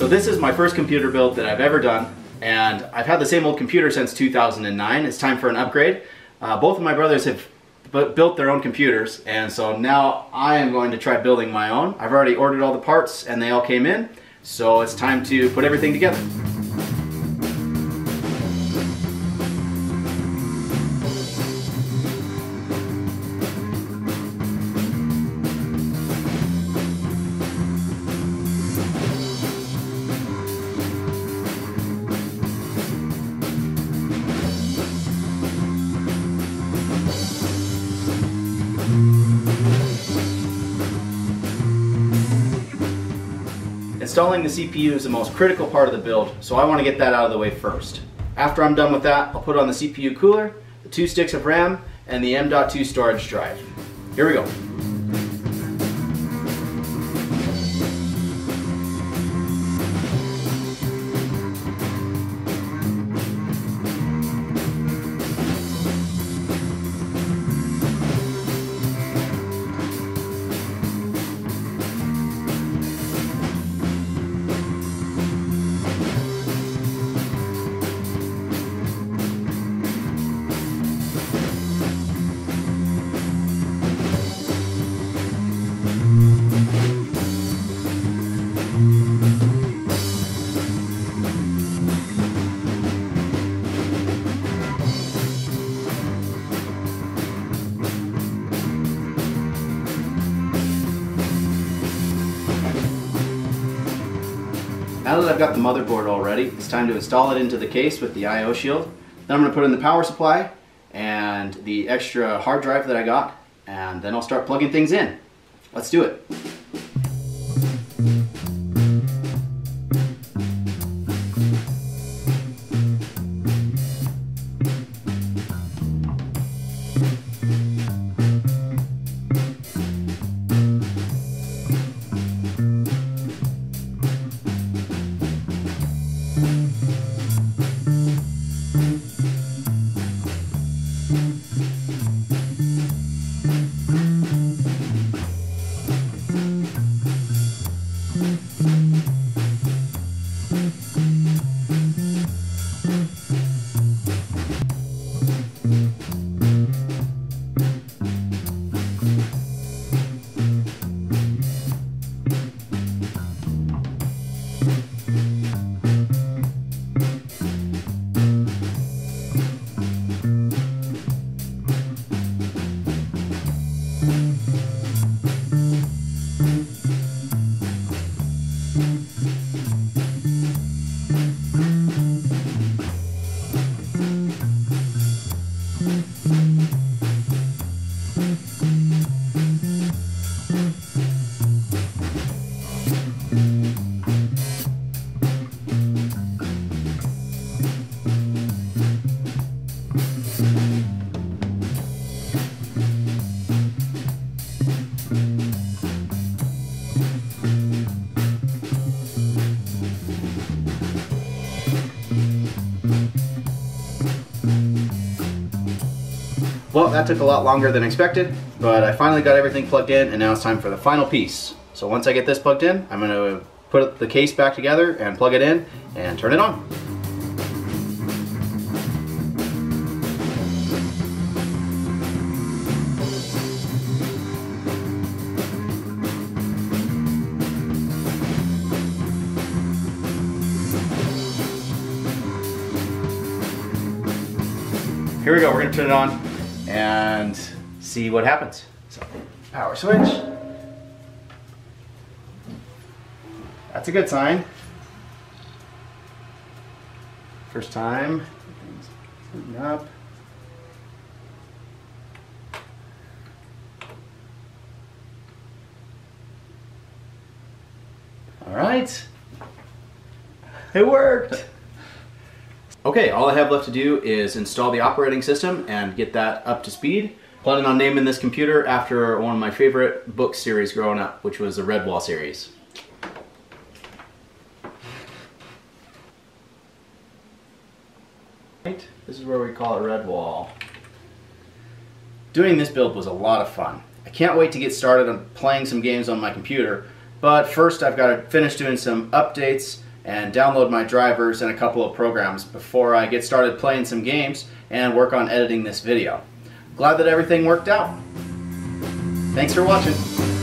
So this is my first computer build that I've ever done, and I've had the same old computer since 2009. It's time for an upgrade. Both of my brothers have built their own computers, and so now I am going to try building my own. I've already ordered all the parts and they all came in, so it's time to put everything together. Installing the CPU is the most critical part of the build, so I want to get that out of the way first. After I'm done with that, I'll put on the CPU cooler, the 2 sticks of RAM, and the M.2 storage drive. Here we go. Now that I've got the motherboard all ready, it's time to install it into the case with the I/O shield. Then I'm going to put in the power supply and the extra hard drive that I got, and then I'll start plugging things in. Let's do it. Well, that took a lot longer than expected, but I finally got everything plugged in, and now it's time for the final piece. So once I get this plugged in, I'm going to put the case back together and plug it in and turn it on. Here we go, we're going to turn it on and see what happens. So, power switch. That's a good sign. First time. Everything's up. All right. It worked. Okay, all I have left to do is install the operating system and get that up to speed. Planning on naming this computer after one of my favorite book series growing up, which was the Redwall series. Right, this is where we call it Redwall. Doing this build was a lot of fun. I can't wait to get started on playing some games on my computer, but first I've got to finish doing some updates and download my drivers and a couple of programs before I get started playing some games and work on editing this video. Glad that everything worked out. Thanks for watching.